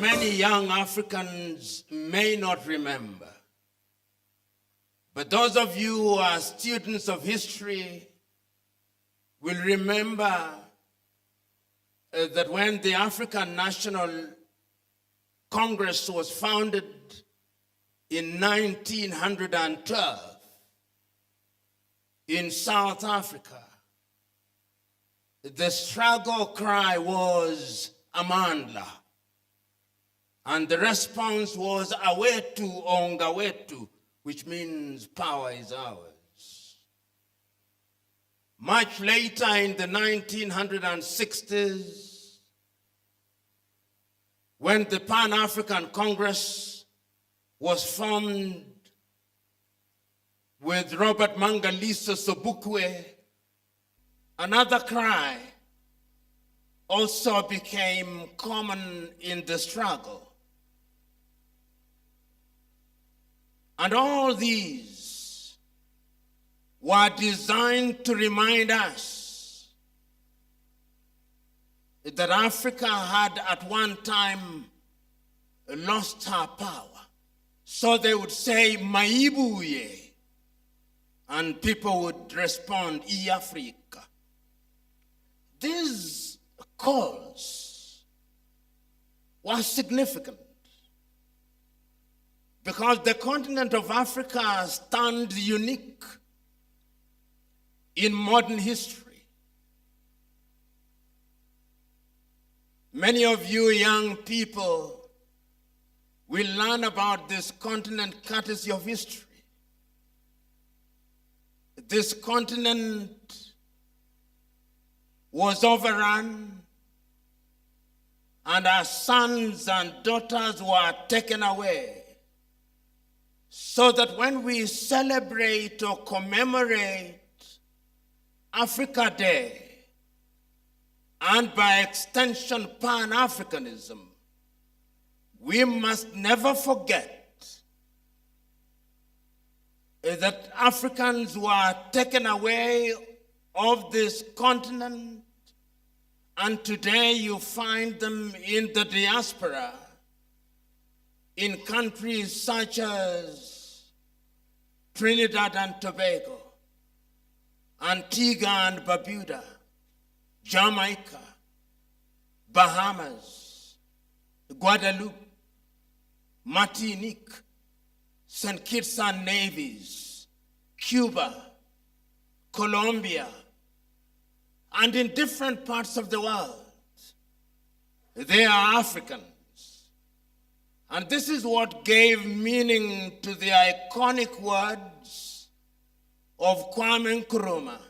many young Africans may not remember, but those of you who are students of history will remember that when the African National Congress was founded in 1912 in South Africa, the struggle cry was Amandla, and the response was Awetu Ongawetu, which means power is ours. Much later in the 1960s, when the Pan-African Congress was formed with Robert Mangaliso Sobukwe, another cry also became common in the struggle. And all these were designed to remind us that Africa had at one time lost her power. So they would say, Maibuye, and people would respond, Africa. These calls were significant because the continent of Africa stands unique in modern history. Many of you young people will learn about this continent courtesy of history. This continent was overrun, and our sons and daughters were taken away, so that when we celebrate or commemorate Africa Day, and by extension pan-Africanism, we must never forget that Africans were taken away of this continent, and today you find them in the diaspora in countries such as Trinidad and Tobago, Antigua and Barbuda, Jamaica, Bahamas, Guadeloupe, Martinique, St. Kitts and Nevis, Cuba, Colombia, and in different parts of the world. They are Africans. And this is what gave meaning to the iconic words of Kwame Nkrumah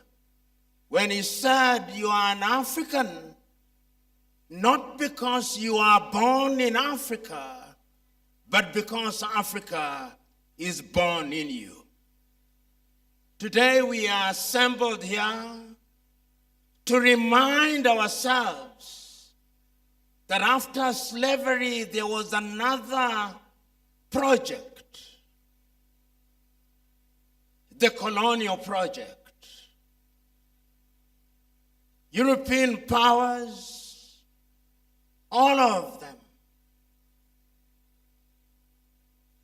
when he said, "You are an African not because you are born in Africa, but because Africa is born in you." Today we are assembled here to remind ourselves that after slavery there was another project, the colonial project. European powers, all of them,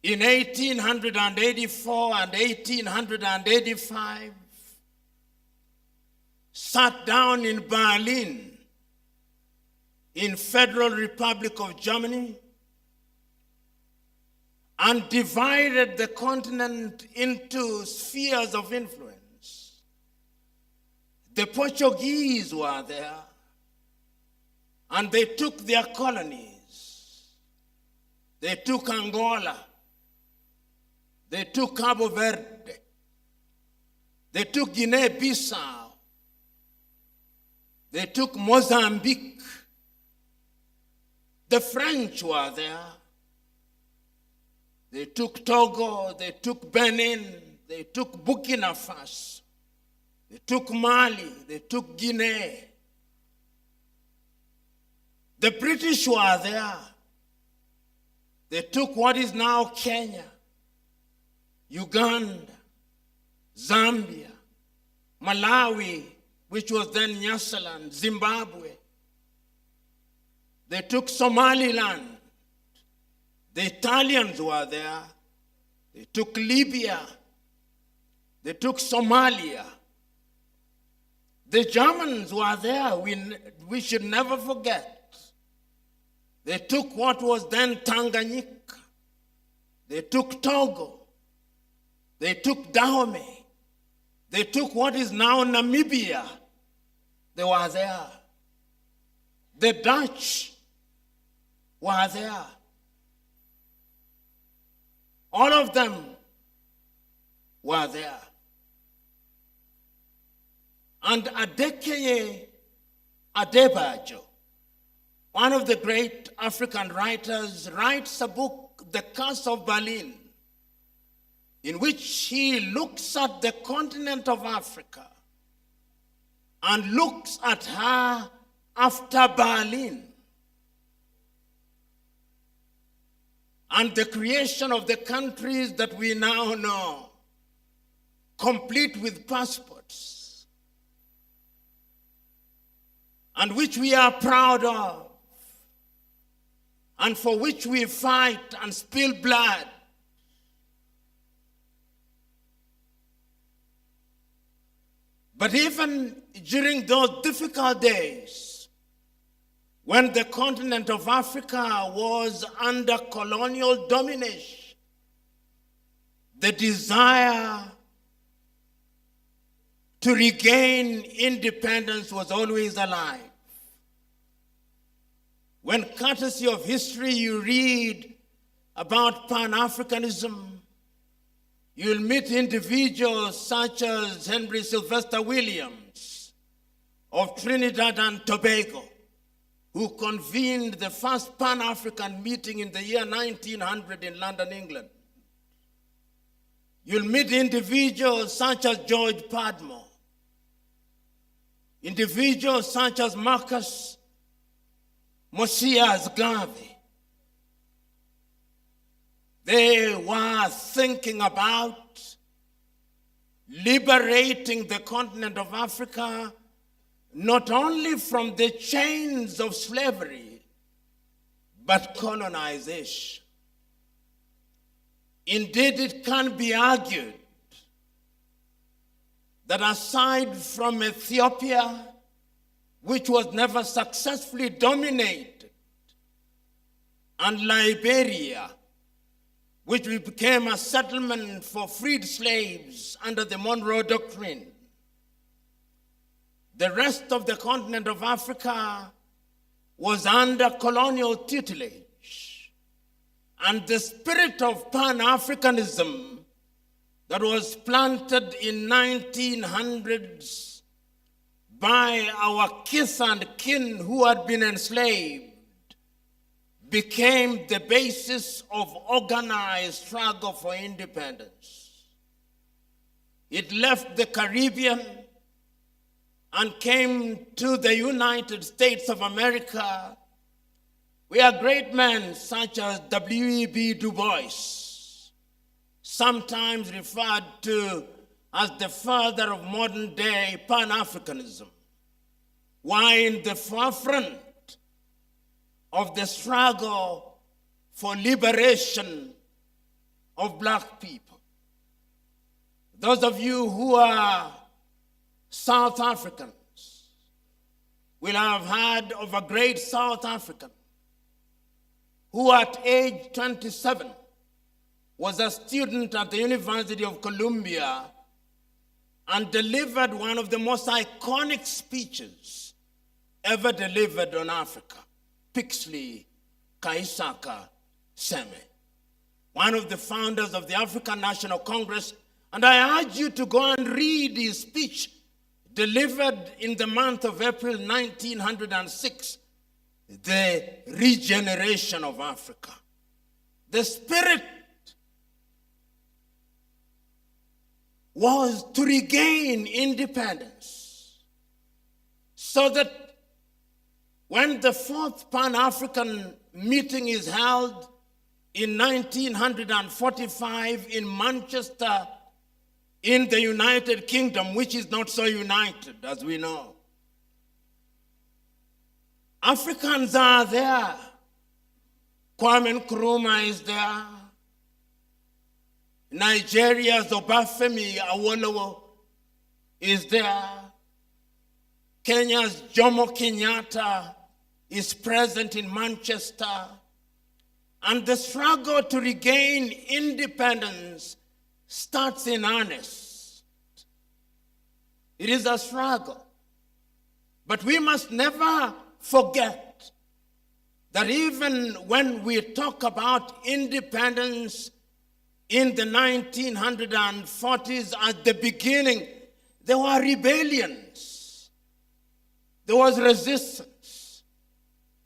in 1884 and 1885, sat down in Berlin, in Federal Republic of Germany, and divided the continent into spheres of influence. The Portuguese were there, and they took their colonies. They took Angola, they took Cabo Verde, they took Guinea-Bissau, they took Mozambique. The French were there. They took Togo, they took Benin, they took Burkina Faso, they took Mali, they took Guinea. The British were there. They took what is now Kenya, Uganda, Zambia, Malawi, which was then Nyasaland, Zimbabwe. They took Somaliland, The Italians were there. They took Libya. They took Somalia. The Germans were there. We should never forget. They took what was then Tanganyika. They took Togo. They took Dahomey. They took what is now Namibia. They were there. The Dutch were there. All of them were there. And Adekeye Adebayo, one of the great African writers, writes a book, The Curse of Berlin, in which he looks at the continent of Africa and looks at her after Berlin and the creation of the countries that we now know, complete with passports, and which we are proud of, and for which we fight and spill blood. But even during those difficult days, when the continent of Africa was under colonial domination, the desire to regain independence was always alive. When, courtesy of history, you read about pan-Africanism, you'll meet individuals such as Henry Sylvester Williams of Trinidad and Tobago, who convened the first Pan-African meeting in the year 1900 in London, England. You'll meet individuals such as George Padmore, individuals such as Marcus Mosias Garvey. They were thinking about liberating the continent of Africa not only from the chains of slavery, but colonization. Indeed, it can be argued that aside from Ethiopia, which was never successfully dominated, and Liberia, which became a settlement for freed slaves under the Monroe Doctrine, the rest of the continent of Africa was under colonial tutelage. And the spirit of pan-Africanism that was planted in 1900s by our kith and kin who had been enslaved became the basis of organized struggle for independence. It left the Caribbean and came to the United States of America, where great men such as W.E.B. Du Bois, sometimes referred to as the father of modern day Pan-Africanism, were in the forefront of the struggle for liberation of black people. Those of you who are South Africans will have heard of a great South African who at age 27 was a student at the University of Columbia and delivered one of the most iconic speeches ever delivered on Africa, Pixley Kaisaka Seme, one of the founders of the African National Congress. And I urge you to go and read his speech delivered in the month of April 1906, the regeneration of Africa. The spirit was to regain independence so that when the fourth Pan-African meeting is held in 1945 in Manchester, in the United Kingdom, which is not so united, as we know, Africans are there Kwame Nkrumah is there. Nigeria's Obafemi Awolowo is there. Kenya's Jomo Kenyatta is present in Manchester. And the struggle to regain independence starts in earnest. It is a struggle. But we must never forget that even when we talk about independence in the 1940s, at the beginning, there were rebellions. There was resistance.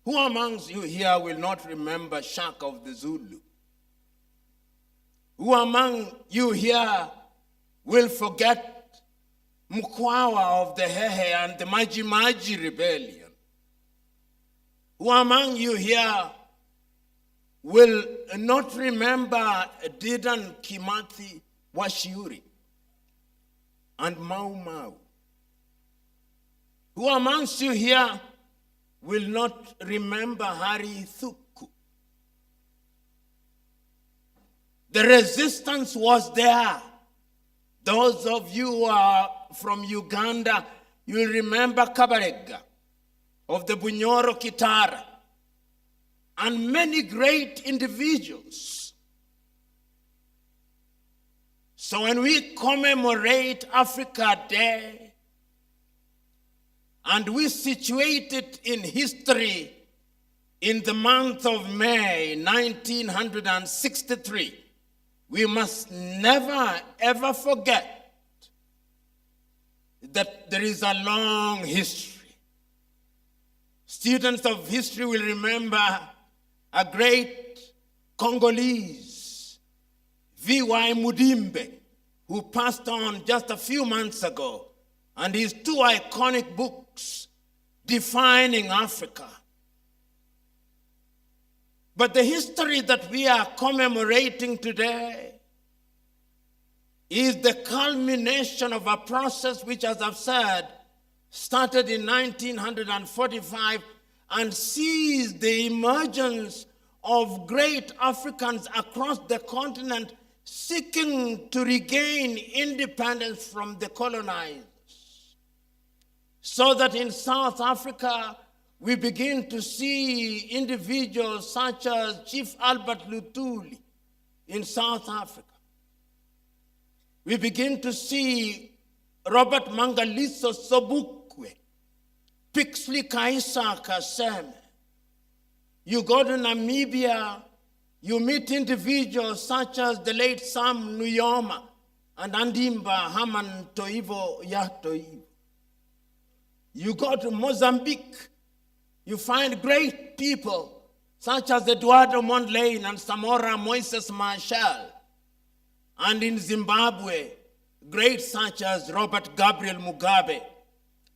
Who amongst you here will not remember Shaka of the Zulu? Who among you here will forget Mukwawa of the Hehe and the Maji Maji rebellion? Who among you here will not remember Dedan Kimathi Washiuri and Mau Mau? Who amongst you here will not remember Hari Thuku? The resistance was there. Those of you who are from Uganda, you will remember Kabarega of the Bunyoro Kitara and many great individuals. So when we commemorate Africa Day, and we situate it in history in the month of May 1963, we must never ever forget that there is a long history. Students of history will remember a great Congolese, V.Y. Mudimbe, who passed on just a few months ago, and his two iconic books defining Africa. But the history that we are commemorating today is the culmination of a process which, as I've said, started in 1945 and sees the emergence of great Africans across the continent seeking to regain independence from the colonizers. So that in South Africa, we begin to see individuals such as Chief Albert Lutuli in South Africa. We begin to see Robert Mangaliso Sobukwe, Pixley Kaisa Kaseme. You go to Namibia, you meet individuals such as the late Sam Nujoma and Andimba Haman Toivo Yatoivo. You go to Mozambique, you find great people such as Eduardo Mondlane and Samora Moises Marshall. And in Zimbabwe, greats such as Robert Gabriel Mugabe.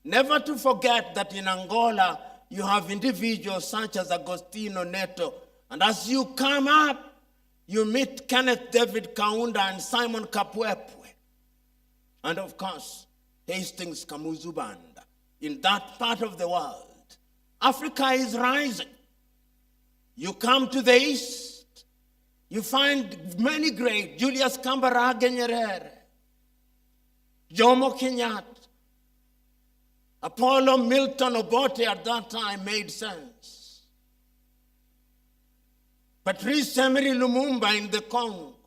Never to forget that in Angola, you have individuals such as Agostino Neto. And as you come up, you meet Kenneth David Kaunda and Simon Kapwepwe. And of course, Hastings Kamuzubanda. In that part of the world, Africa is rising. You come to the east, you find many great, Julius Kambarage Nyerere, Jomo Kenyatta, Apollo Milton Obote at that time made sense. Patrice Emery Lumumba in the Congo.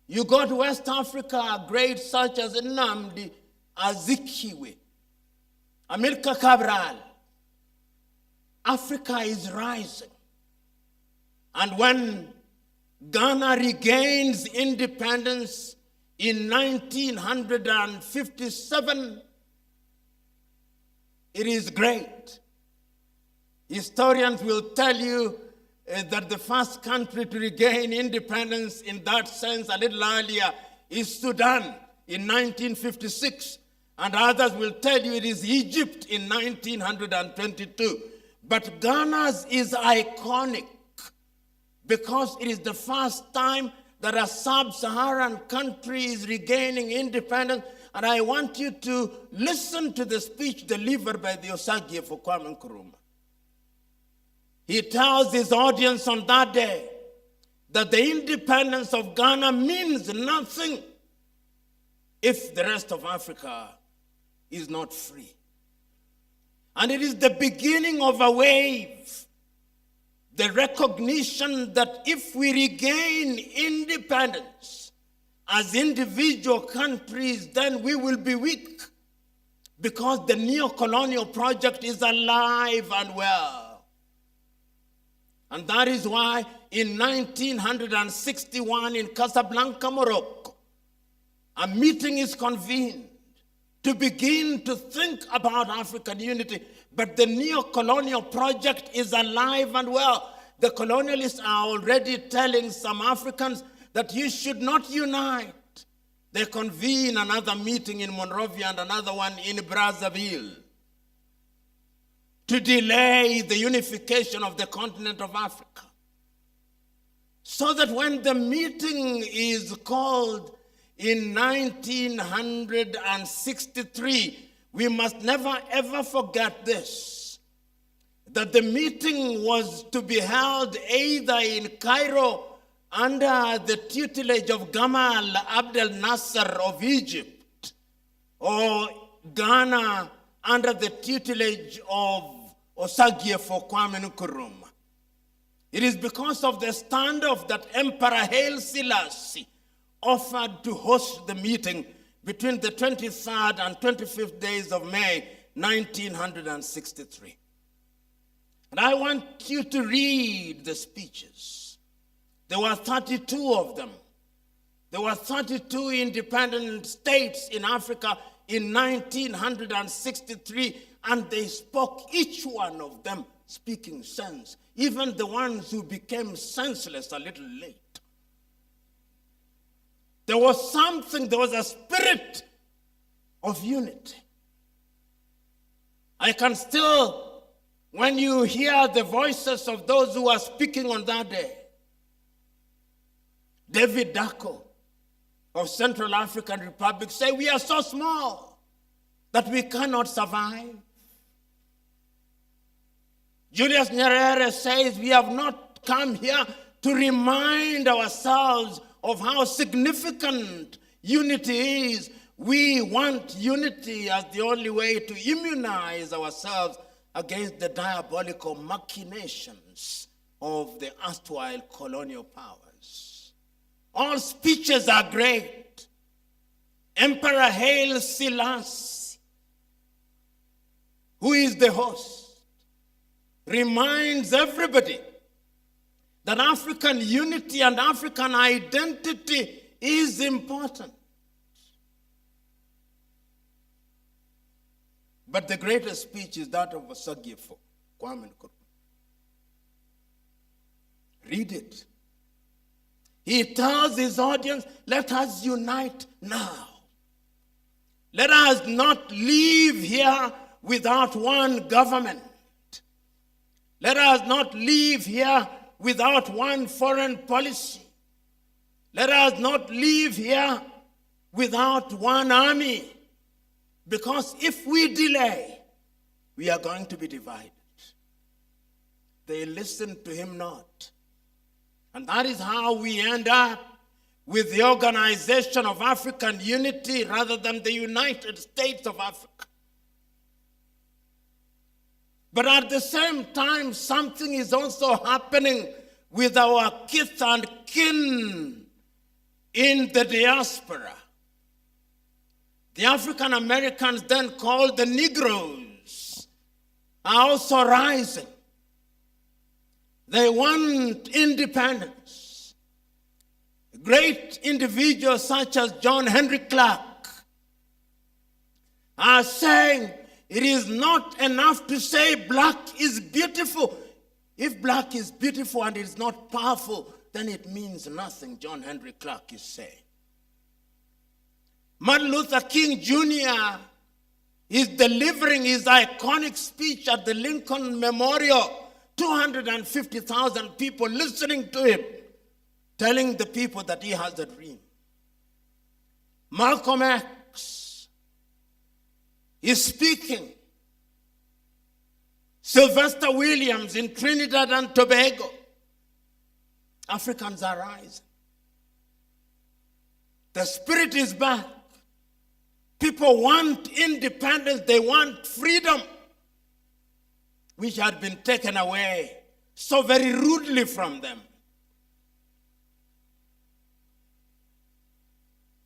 You go to West Africa, greats such as Nnamdi Azikiwe, Amilcar Cabral. Africa is rising. And when Ghana regains independence in 1957, it is great. Historians will tell you that the first country to regain independence in that sense a little earlier is Sudan in 1956. And others will tell you it is Egypt in 1922. But Ghana's is iconic because it is the first time that a sub-Saharan country is regaining independence. And I want you to listen to the speech delivered by the Osagie for Kwame Nkrumah. He tells his audience on that day that the independence of Ghana means nothing if the rest of Africa is not free. And it is the beginning of a wave, the recognition that if we regain independence as individual countries, then we will be weak, because the neo-colonial project is alive and well. And that is why in 1961 in Casablanca, Morocco, a meeting is convened to begin to think about African unity. But the neo-colonial project is alive and well. The colonialists are already telling some Africans that you should not unite. They convene another meeting in Monrovia and another one in Brazzaville to delay the unification of the continent of Africa. So that when the meeting is called in 1963, we must never ever forget this, that the meeting was to be held either in Cairo under the tutelage of Gamal Abdel Nasser of Egypt, or Ghana under the tutelage of Osagyefo Kwame Nkrumah. It is because of the standoff that Emperor Haile Selassie offered to host the meeting between the 23rd and 25th days of May 1963. And I want you to read the speeches. There were 32 of them. There were 32 independent states in Africa in 1963, and they spoke, each one of them speaking sense, even the ones who became senseless a little late. There was something, there was a spirit of unity. I can still, when you hear the voices of those who are speaking on that day, David Dacko of Central African Republic say, we are so small that we cannot survive. Julius Nyerere says, we have not come here to remind ourselves of how significant unity is. We want unity as the only way to immunize ourselves against the diabolical machinations of the erstwhile colonial powers. All speeches are great. Emperor Haile Selassie, who is the host, reminds everybody that African unity and African identity is important. But the greatest speech is that of Osagyefo Kwame Nkrumah. Read it. He tells his audience, let us unite now. Let us not leave here without one government. Let us not leave here without one foreign policy. Let us not leave here without one army. Because if we delay, we are going to be divided. They listened to him not. And that is how we end up with the Organization of African Unity rather than the United States of Africa. But at the same time, something is also happening with our kith and kin in the diaspora. The African Americans, then called the Negroes, are also rising. They want independence. Great individuals such as John Henry Clark are saying it is not enough to say black is beautiful. If black is beautiful and it is not powerful, then it means nothing, John Henry Clark is saying. Martin Luther King Jr. is delivering his iconic speech at the Lincoln Memorial. 250,000 people listening to him, telling the people that he has a dream. Malcolm X is speaking Sylvester Williams in Trinidad and Tobago. Africans are rising. The spirit is back. People want independence. They want freedom, which had been taken away so very rudely from them.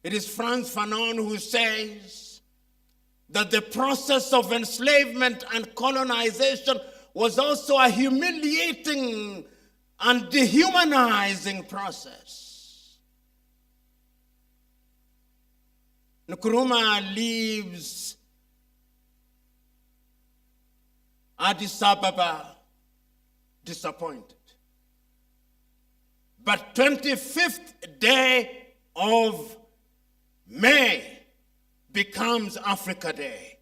It is Frantz Fanon who says that the process of enslavement and colonization was also a humiliating and dehumanizing process. Nkrumah leaves Addis Ababa disappointed. But 25th day of May becomes Africa Day.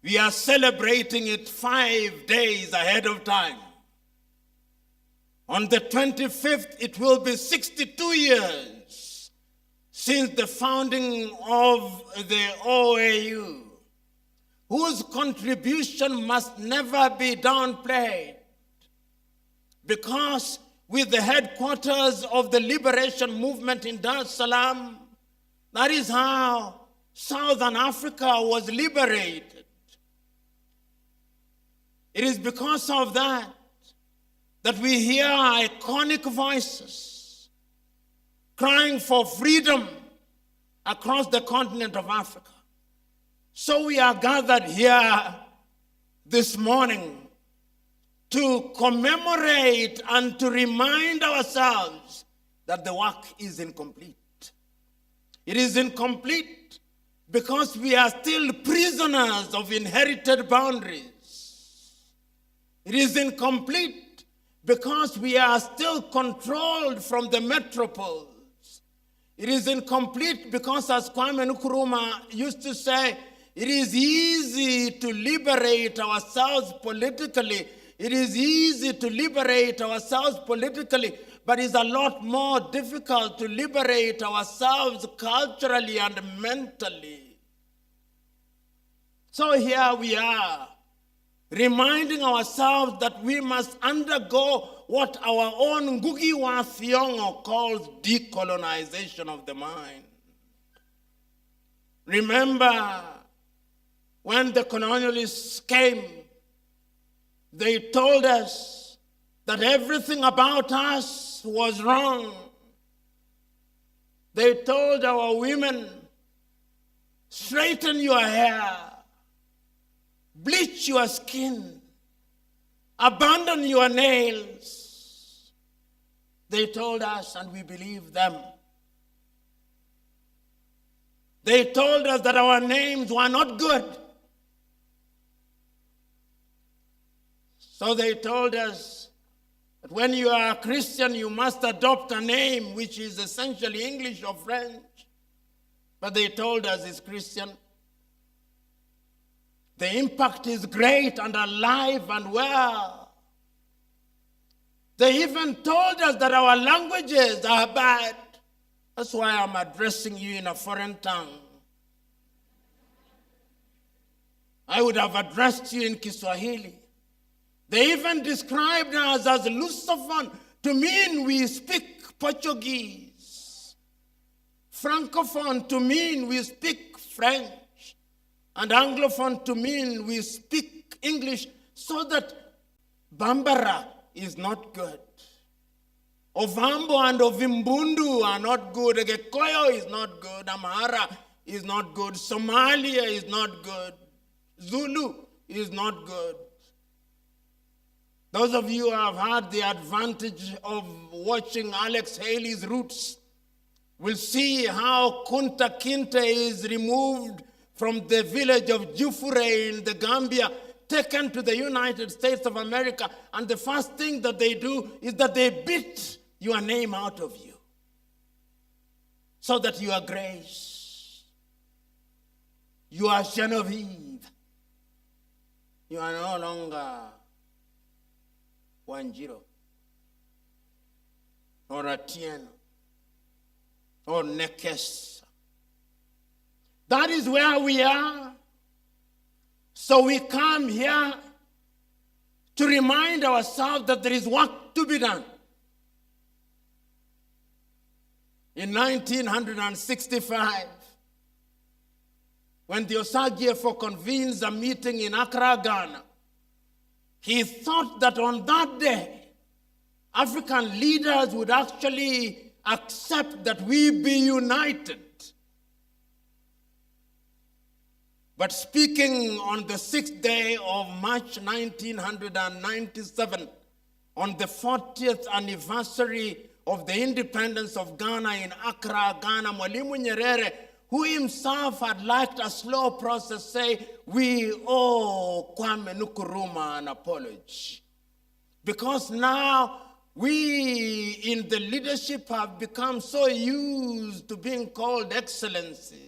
We are celebrating it 5 days ahead of time. On the 25th, it will be 62 years since the founding of the OAU, whose contribution must never be downplayed, because with the headquarters of the liberation movement in Dar es Salaam, that is how Southern Africa was liberated. It is because of that we hear iconic voices crying for freedom across the continent of Africa. So we are gathered here this morning to commemorate and to remind ourselves that the work is incomplete. It is incomplete because we are still prisoners of inherited boundaries. It is incomplete because we are still controlled from the metropoles. It is incomplete because, as Kwame Nkrumah used to say, it is easy to liberate ourselves politically. It is easy to liberate ourselves politically, but it's a lot more difficult to liberate ourselves culturally and mentally. So here we are, reminding ourselves that we must undergo what our own Ngugi wa Thiong'o calls decolonization of the mind. Remember, when the colonialists came, they told us that everything about us was wrong. They told our women, straighten your hair, bleach your skin, abandon your nails. They told us, and we believed them. They told us that our names were not good. So they told us that when you are a Christian, you must adopt a name which is essentially English or French. But they told us it's Christian. The impact is great and alive and well. They even told us that our languages are bad. That's why I'm addressing you in a foreign tongue. I would have addressed you in Kiswahili. They even described us as Lusophone to mean we speak Portuguese, Francophone to mean we speak French, and Anglophone to mean we speak English, so that Bambara is not good. Ovambo and Ovimbundu are not good. Egekoyo is not good. Amhara is not good. Somalia is not good. Zulu is not good. Those of you who have had the advantage of watching Alex Haley's Roots will see how Kunta Kinte is removed from the village of Jufure in the Gambia, taken to the United States of America, and the first thing that they do is that they beat your name out of you so that you are Grace, you are Genevieve, you are no longer Wanjiro, or Atieno, or Nekes. That is where we are. So we come here to remind ourselves that there is work to be done. In 1965, when the USIU-Africa convenes a meeting in Accra, Ghana, he thought that on that day, African leaders would actually accept that we be united. But speaking on the 6th day of March 1997, on the 40th anniversary of the independence of Ghana in Accra, Ghana, Mwalimu Nyerere, who himself had liked a slow process, say, we owe Kwame Nkrumah an apology. Because now we in the leadership have become so used to being called excellencies.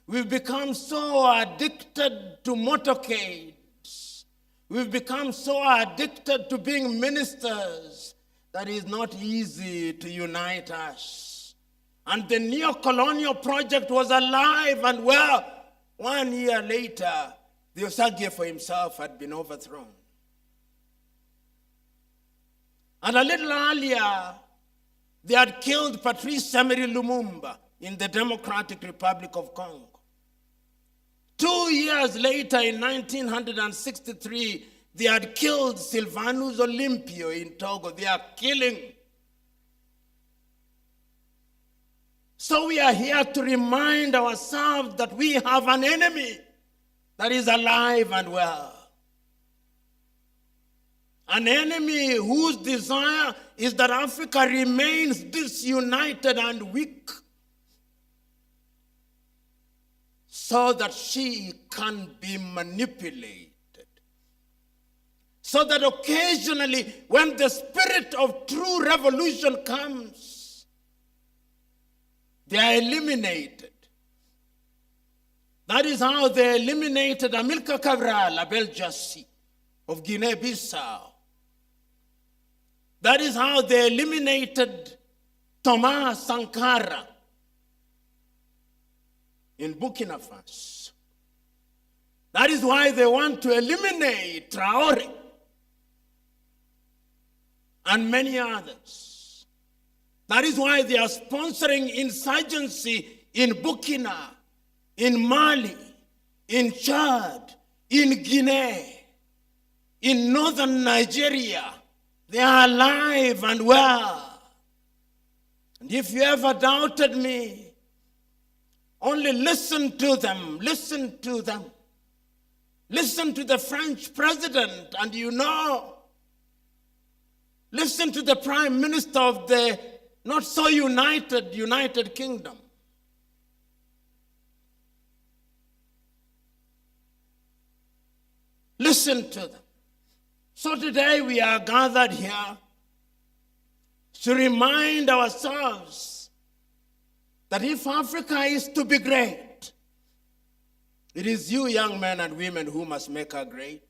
We've become so addicted to motorcades. We've become so addicted to being ministers that it's not easy to unite us. And the Neocolonial project was alive and well. 1 year later, the USIU himself had been overthrown. And a little earlier, they had killed Patrice Emery Lumumba in the Democratic Republic of Congo. 2 years later, in 1963, they had killed Sylvanus Olympio in Togo. They are killing. So we are here to remind ourselves that we have an enemy that is alive and well. An enemy whose desire is that Africa remains disunited and weak, so that she can be manipulated. So that occasionally, when the spirit of true revolution comes, they are eliminated. That is how they eliminated Amilcar Cabral Abel Jassy of Guinea-Bissau. That is how they eliminated Thomas Sankara in Burkina Faso. That is why they want to eliminate Traoré and many others. That is why they are sponsoring insurgency in Burkina, in Mali, in Chad, in Guinea, in northern Nigeria. They are alive and well. And if you ever doubted me, only listen to them, listen to them. Listen to the French president and you know. Listen to the prime minister of the not so United Kingdom. Listen to them. So today we are gathered here to remind ourselves that if Africa is to be great, it is you young men and women who must make her great.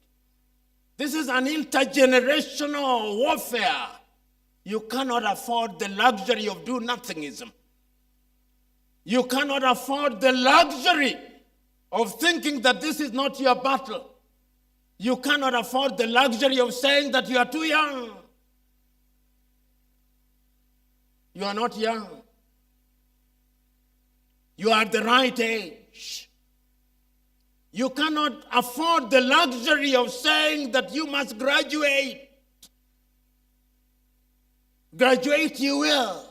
This is an intergenerational warfare. You cannot afford the luxury of do-nothingism. You cannot afford the luxury of thinking that this is not your battle. You cannot afford the luxury of saying that you are too young. You are not young. You are the right age. You cannot afford the luxury of saying that you must graduate. Graduate you will.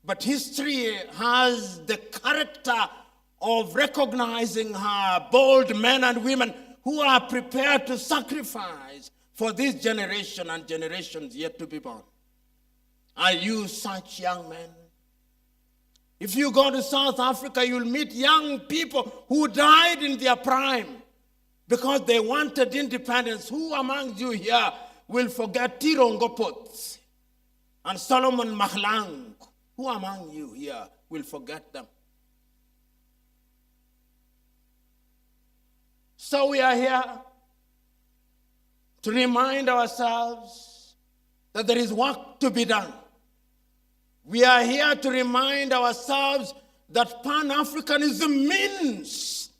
But history has the character of recognizing her bold men and women who are prepared to sacrifice for this generation and generations yet to be born. Are you such young men? If you go to South Africa, you'll meet young people who died in their prime because they wanted independence. Who among you here will forget Tirongo Potts and Solomon Mahlang? Who among you here will forget them? So we are here to remind ourselves that there is work to be done. We are here to remind ourselves that pan-Africanism means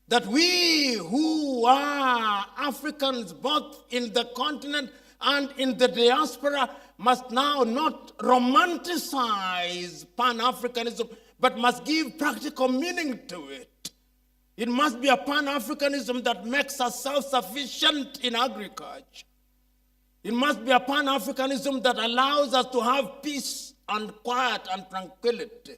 that we who are Africans, both in the continent and in the diaspora, must now not romanticize pan-Africanism, but must give practical meaning to it. It must be a pan-Africanism that makes us self-sufficient in agriculture. It must be a pan-Africanism that allows us to have peace and quiet and tranquility.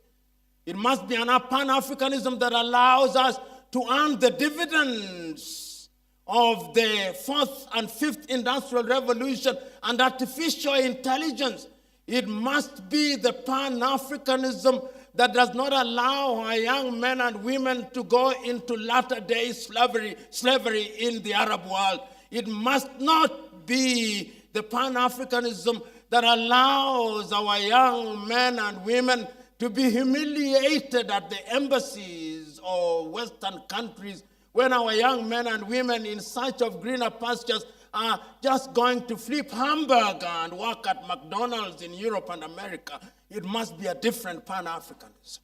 It must be a pan-Africanism that allows us to earn the dividends of the fourth and fifth industrial revolution and artificial intelligence. It must be the pan-Africanism that does not allow our young men and women to go into latter-day slavery in the Arab world. It must not be the pan-Africanism that allows our young men and women to be humiliated at the embassies or Western countries when our young men and women in search of greener pastures are just going to flip hamburger and work at McDonald's in Europe and America. It must be a different pan-Africanism.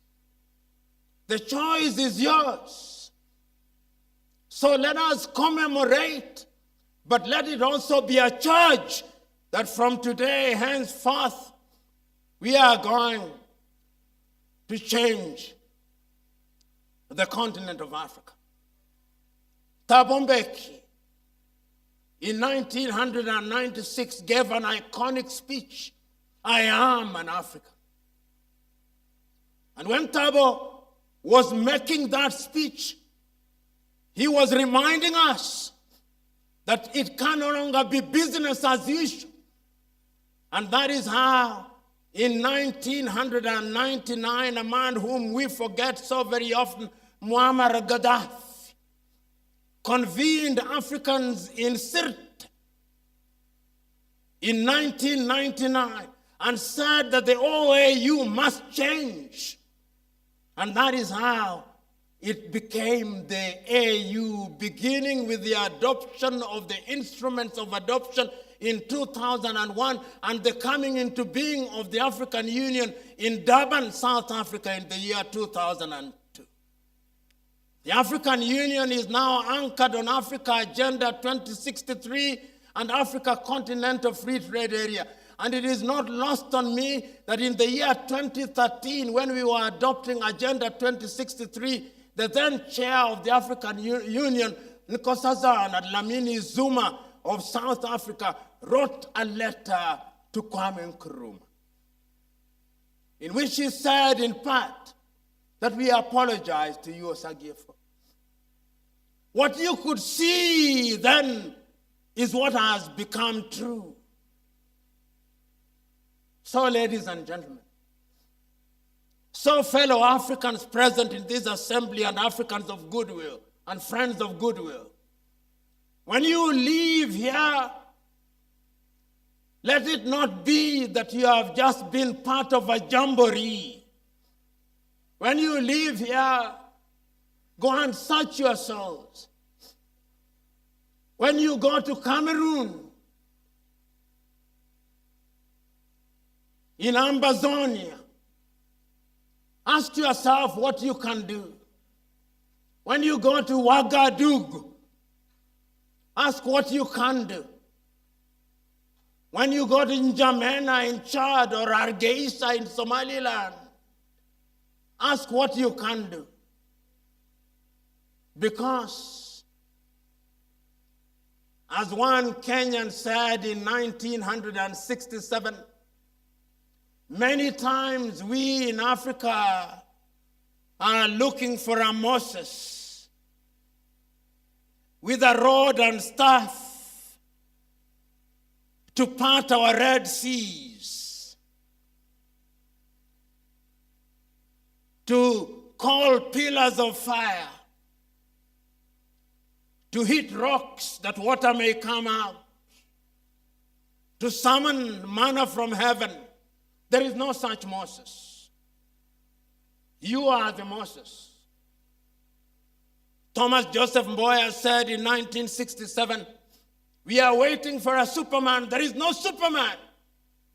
The choice is yours. So let us commemorate, but let it also be a charge that from today henceforth we are going to change the continent of Africa. Thabo Mbeki, in 1996, gave an iconic speech, "I am an African." And when Thabo was making that speech, he was reminding us that it can no longer be business as usual. And that is how, in 1999, a man whom we forget so very often, Muammar Gaddafi, convened Africans in Sirte in 1999 and said that the OAU must change. And that is how it became the AU, beginning with the adoption of the instruments of adoption in 2001 and the coming into being of the African Union in Durban, South Africa in the year 2002. The African Union is now anchored on Africa Agenda 2063 and Africa Continental Free Trade Area. And it is not lost on me that in the year 2013, when we were adopting Agenda 2063, the then chair of the African Union, Nkosazana Dlamini Zuma of South Africa, wrote a letter to Kwame Nkrumah, in which he said, in part, that we apologize to you, Osagifo. What you could see then is what has become true. So, ladies and gentlemen, so fellow Africans present in this assembly and Africans of goodwill and friends of goodwill, when you leave here, let it not be that you have just been part of a jamboree. When you leave here, go and search your souls. When you go to Cameroon, in Ambazonia, ask yourself what you can do. When you go to Ouagadougou, ask what you can do. When you go to N'Djamena in Chad or Hargeisa in Somaliland, ask what you can do. Because, as one Kenyan said in 1967, many times we in Africa are looking for a Moses with a rod and staff to part our Red Seas, to call pillars of fire, to hit rocks that water may come out, to summon manna from heaven. There is no such Moses. You are the Moses. Thomas Joseph Mboya said in 1967, we are waiting for a Superman. There is no Superman.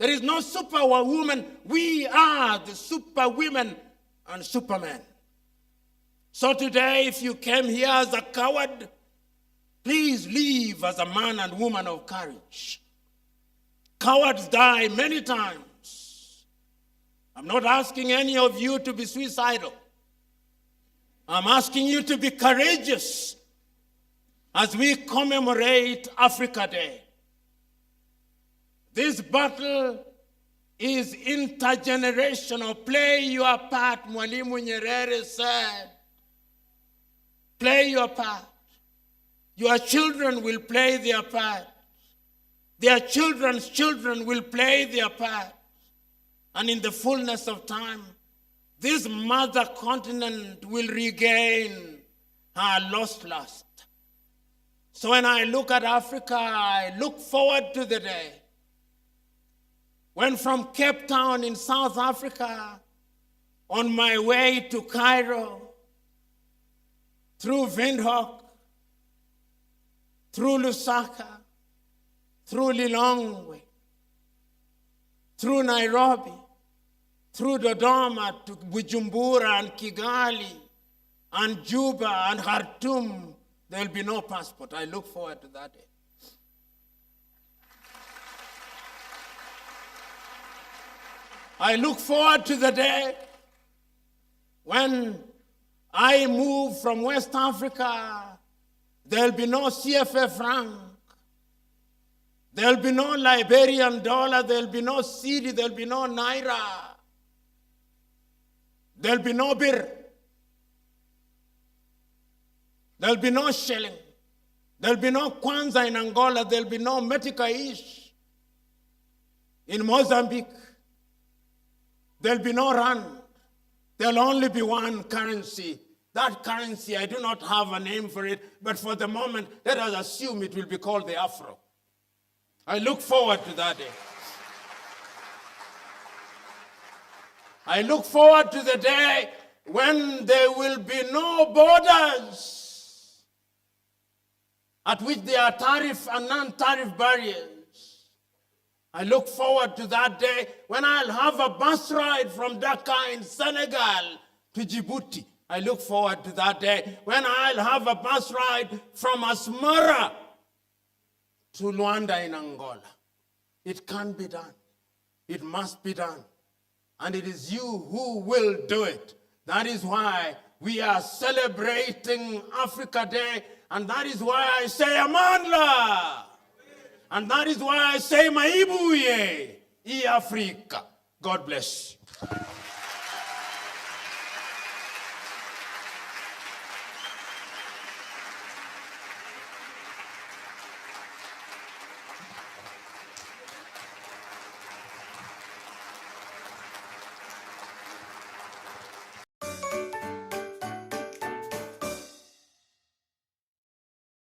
There is no superwoman. We are the superwomen and supermen. So today, if you came here as a coward, please leave as a man and woman of courage. Cowards die many times. I'm not asking any of you to be suicidal. I'm asking you to be courageous as we commemorate Africa Day. This battle is intergenerational. Play your part, Mwalimu Nyerere said. Play your part. Your children will play their part. Their children's children will play their part. And in the fullness of time, this mother continent will regain her lost lust. So when I look at Africa, I look forward to the day when from Cape Town in South Africa, on my way to Cairo, through Windhoek, through Lusaka, through Lilongwe, through Nairobi, through Dodoma to Bujumbura and Kigali and Juba and Khartoum, there will be no passport. I look forward to that day. I look forward to the day when I move from West Africa. There will be no CFA franc. There will be no Liberian dollar. There will be no cedi. There will be no naira. There will be no birr. There will be no shilling. There will be no kwanza in Angola. There will be no metikaish in Mozambique. There will be no rand. There will only be one currency. That currency, I do not have a name for it, but for the moment, let us assume it will be called the Afro. I look forward to that day. I look forward to the day when there will be no borders at which there are tariff and non-tariff barriers. I look forward to that day when I'll have a bus ride from Dakar in Senegal to Djibouti. I look forward to that day when I'll have a bus ride from Asmara to Luanda in Angola. It can be done. It must be done. And it is you who will do it. That is why we are celebrating Africa Day, and that is why I say Amandla. And that is why I say Maibuye, Africa. God bless you.